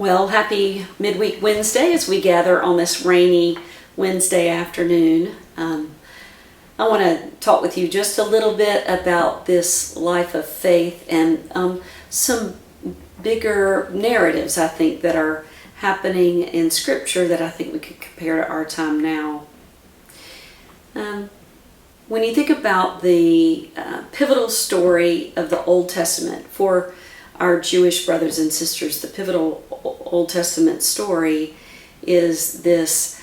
Well, happy Midweek Wednesday as we gather on this rainy Wednesday afternoon. I want to talk with you just a little bit about this life of faith and some bigger narratives, I think, that are happening in Scripture that I think we could compare to our time now. When you think about the pivotal story of the Old Testament for our Jewish brothers and sisters, the pivotal Old Testament story is this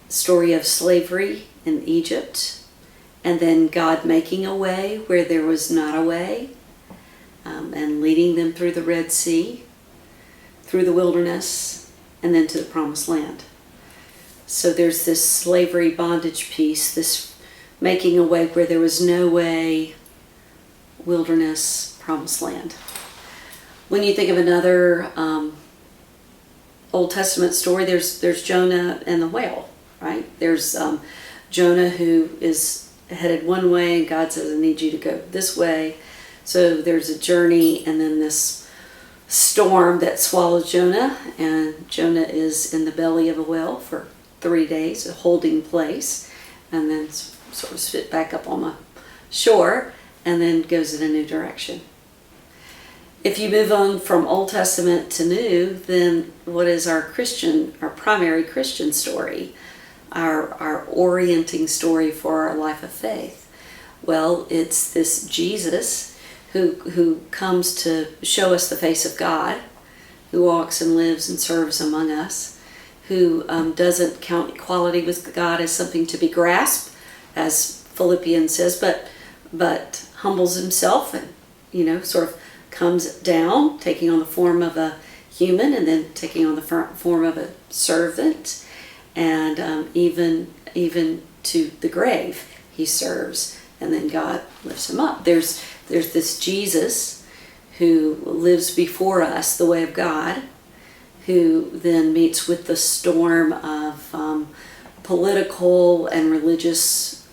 story of slavery in Egypt, and then God making a way where there was not a way, and leading them through the Red Sea, through the wilderness, and then to the Promised Land. So there's this slavery bondage piece, this making a way where there was no way, wilderness, Promised Land. When you think of another Old Testament story, there's Jonah and the whale, right? There's Jonah who is headed one way, and God says, I need you to go this way. So there's a journey, and then this storm that swallows Jonah, and Jonah is in the belly of a whale for 3 days, a holding place, and then sort of spit back up on the shore, and then goes in a new direction. If you move on from Old Testament to New, then what is our primary Christian story, our orienting story for our life of faith? Well, it's this Jesus who comes to show us the face of God, who walks and lives and serves among us, who doesn't count equality with God as something to be grasped, as Philippians says, but humbles himself and, sort of comes down, taking on the form of a human and then taking on the form of a servant, and even to the grave he serves, and then God lifts him up. There's this Jesus who lives before us the way of God, who then meets with the storm of political and religious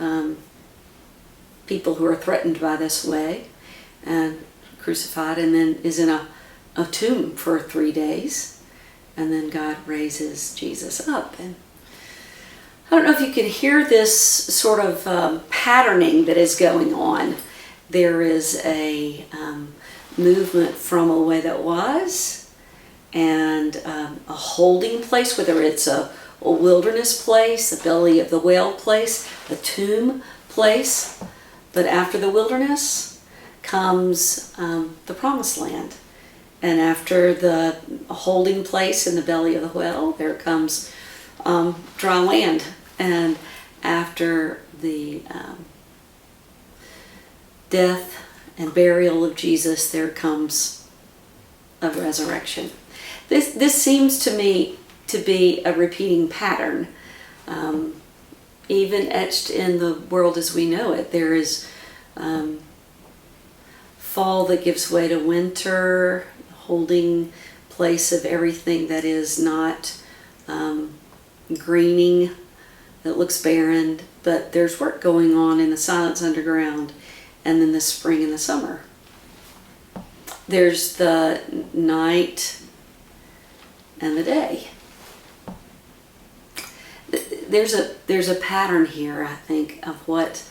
people who are threatened by this way, and crucified, and then is in a tomb for 3 days, and then God raises Jesus up. And I don't know if you can hear this sort of patterning that is going on. There is a movement from a way that was, and a holding place, whether it's a wilderness place, the belly of the whale place, a tomb place. But after the wilderness comes the Promised Land. And after the holding place in the belly of the whale, there comes dry land. And after the death and burial of Jesus, there comes a resurrection. This seems to me to be a repeating pattern. Even etched in the world as we know it, there is fall that gives way to winter, holding place of everything that is not greening, that looks barren, but there's work going on in the silence underground, and then the spring and the summer. There's the night and the day. There's a pattern here, I think, of what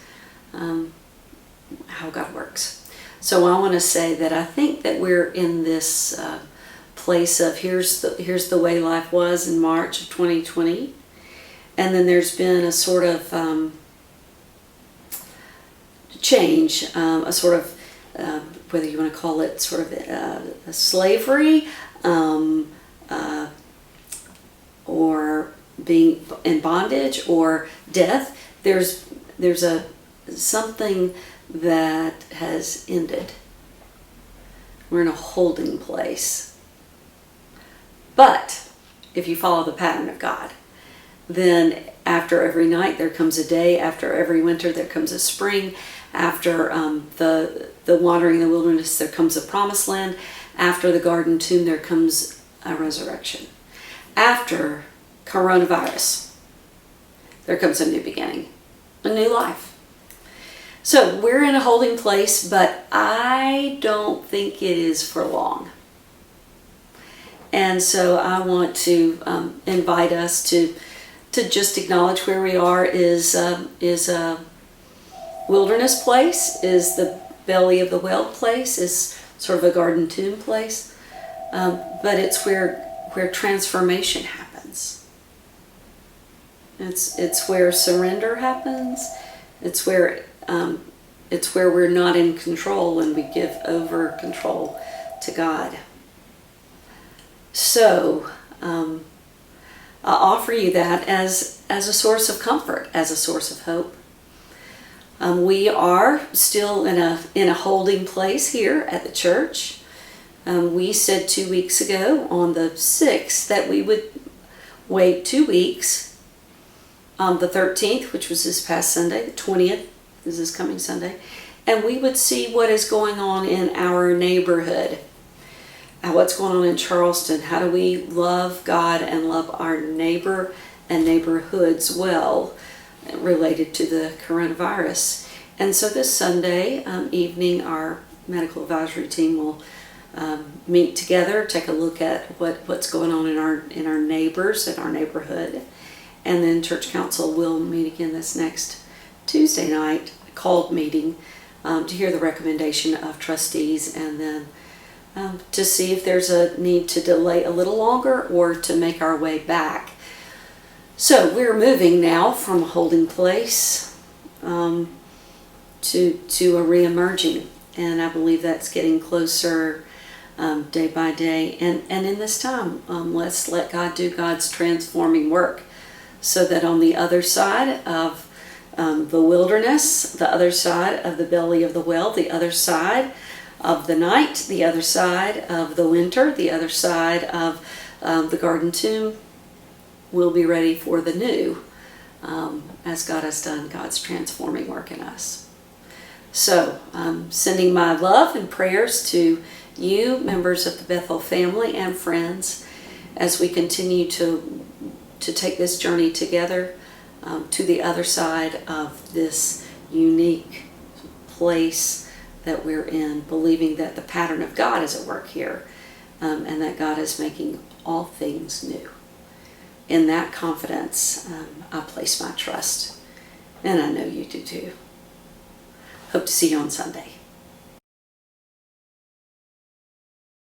how God works. So I want to say that I think that we're in this place of here's the way life was in March of 2020, and then there's been a sort of change, a sort of whether you want to call it sort of a slavery, or being in bondage, or death. There's a something that has ended. We're in a holding place. But if you follow the pattern of God, then after every night there comes a day, after every winter there comes a spring, after the wandering in the wilderness there comes a Promised Land, after the garden tomb there comes a resurrection. After coronavirus there comes a new beginning, a new life. So we're in a holding place, but I don't think it is for long. And so I want to invite us to just acknowledge where we are is a wilderness place, is the belly of the well place, is sort of a garden tomb place, but it's where transformation happens. It's where surrender happens. It's where we're not in control and we give over control to God. So I offer you that as a source of comfort, as a source of hope. We are still in a holding place here at the church. We said 2 weeks ago on the 6th that we would wait 2 weeks. The 13th, which was this past Sunday, the 20th, this is coming Sunday, and we would see what is going on in our neighborhood. What's going on in Charleston? How do we love God and love our neighbor and neighborhoods well, related to the coronavirus? And so this Sunday evening, our medical advisory team will meet together, take a look at what's going on in our neighbors and our neighborhood, and then church council will meet again this next Tuesday night, a called meeting, to hear the recommendation of trustees, and then to see if there's a need to delay a little longer or to make our way back. So we're moving now from a holding place to a re-emerging, and I believe that's getting closer day by day. And in this time, let's let God do God's transforming work, so that on the other side of the wilderness, the other side of the belly of the well, the other side of the night, the other side of the winter, the other side of the garden tomb, we'll be ready for the new, as God has done God's transforming work in us. So, sending my love and prayers to you, members of the Bethel family and friends, as we continue to take this journey together to the other side of this unique place that we're in, believing that the pattern of God is at work here, and that God is making all things new. In that confidence, I place my trust, and I know you do too. Hope to see you on Sunday.